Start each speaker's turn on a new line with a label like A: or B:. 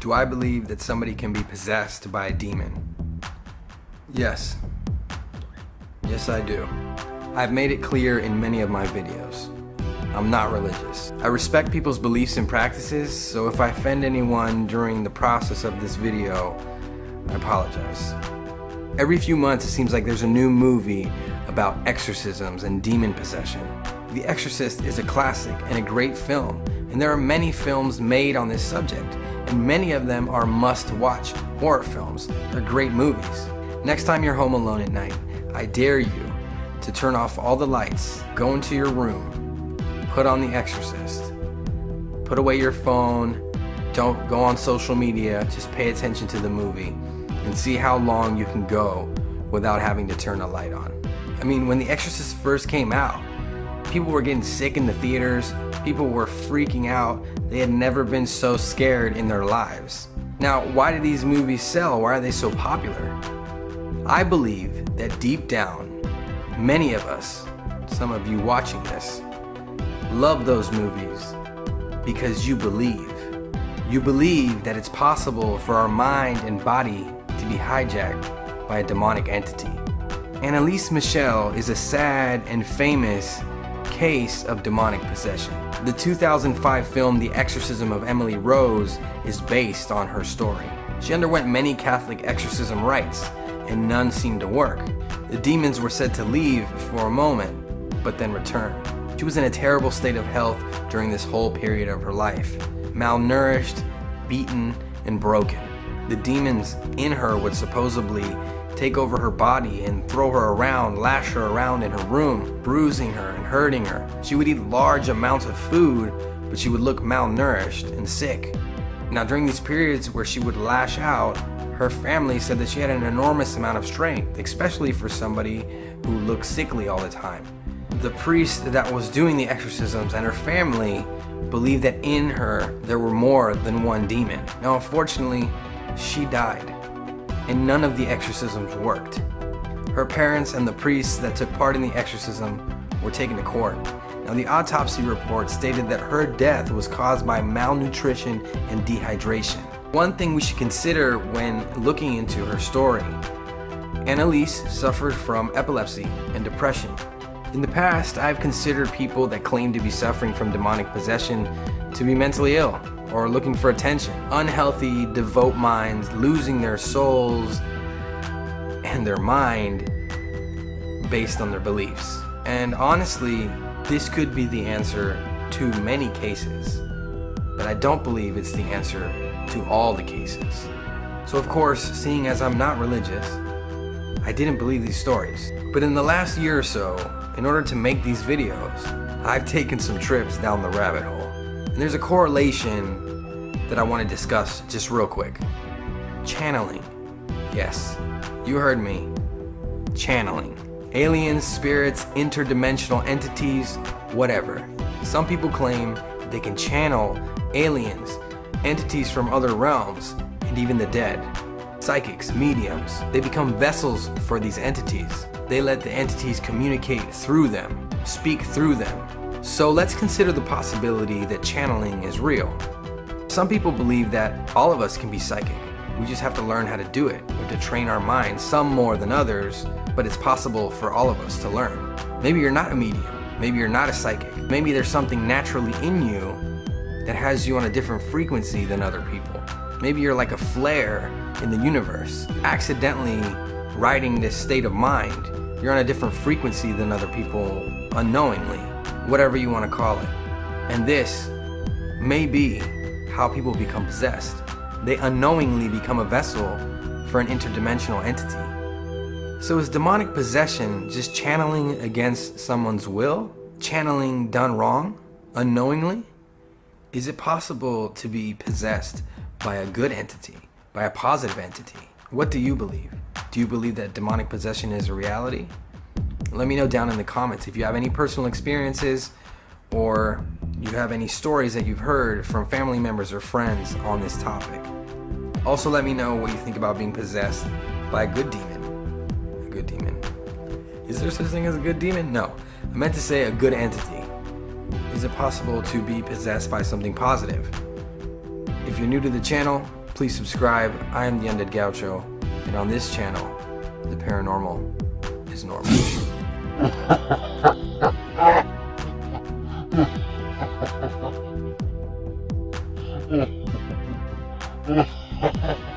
A: Do I believe that somebody can be possessed by a demon? Yes. Yes, I do. I've made it clear in many of my videos. I'm not religious. I respect people's beliefs and practices, so if I offend anyone during the process of this video, I apologize. Every few months it seems like there's a new movie about exorcisms and demon possession. The Exorcist is a classic and a great film, and there are many films made on this subject, and many of them are must-watch horror films. They're great movies. Next time you're home alone at night, I dare you to turn off all the lights, go into your room, put on The Exorcist, put away your phone, don't go on social media, just pay attention to the movie and see how long you can go without having to turn a light on. I mean, when The Exorcist first came out, people were getting sick in the theaters, people were freaking out, they had never been so scared in their lives. Now, why do these movies sell? Why are they so popular? I believe that deep down, many of us, some of you watching this, love those movies because you believe. You believe that it's possible for our mind and body to be hijacked by a demonic entity. Annalise Michel is a sad and famous case of demonic possession. The 2005 film The Exorcism of Emily Rose is based on her story. She underwent many Catholic exorcism rites, and none seemed to work. The demons were said to leave for a moment, but then return. She was in a terrible state of health during this whole period of her life. Malnourished, beaten, and broken. The demons in her would supposedly take over her body and throw her around, lash her around in her room, bruising her and hurting her. She would eat large amounts of food, but she would look malnourished and sick. Now, during these periods where she would lash out, her family said that she had an enormous amount of strength, especially for somebody who looked sickly all the time. The priest that was doing the exorcisms and her family believed that in her there were more than one demon. Now, unfortunately, she died, and none of the exorcisms worked. Her parents and the priests that took part in the exorcism were taken to court. Now, the autopsy report stated that her death was caused by malnutrition and dehydration. One thing we should consider when looking into her story: Annalise suffered from epilepsy and depression. In the past, I've considered people that claim to be suffering from demonic possession to be mentally ill or looking for attention. Unhealthy, devout minds losing their souls and their mind based on their beliefs. And honestly, this could be the answer to many cases, but I don't believe it's the answer to all the cases. So of course, seeing as I'm not religious, I didn't believe these stories. But in the last year or so, in order to make these videos, I've taken some trips down the rabbit hole. And there's a correlation that I want to discuss just real quick. Channeling. Yes, you heard me. Channeling. Aliens, spirits, interdimensional entities, whatever. Some people claim that they can channel aliens, entities from other realms, and even the dead. Psychics, mediums, they become vessels for these entities. They let the entities communicate through them, speak through them. So let's consider the possibility that channeling is real. Some people believe that all of us can be psychic. We just have to learn how to do it. We have to train our minds, some more than others, but it's possible for all of us to learn. Maybe you're not a medium. Maybe you're not a psychic. Maybe there's something naturally in you that has you on a different frequency than other people. Maybe you're like a flare in the universe, accidentally riding this state of mind. You're on a different frequency than other people unknowingly, whatever you want to call it. And this may be how people become possessed. They unknowingly become a vessel for an interdimensional entity. So is demonic possession just channeling against someone's will? Channeling done wrong, unknowingly? Is it possible to be possessed by a good entity, by a positive entity? What do you believe? Do you believe that demonic possession is a reality? Let me know down in the comments if you have any personal experiences or you have any stories that you've heard from family members or friends on this topic. Also, let me know what you think about being possessed by a good demon. A good demon. Is there such thing as a good demon? No. I meant to say a good entity. Is it possible to be possessed by something positive? If you're new to the channel, Please subscribe. I am the Undead Gaucho, and on this channel, the paranormal is normal.
B: Ha ha ha.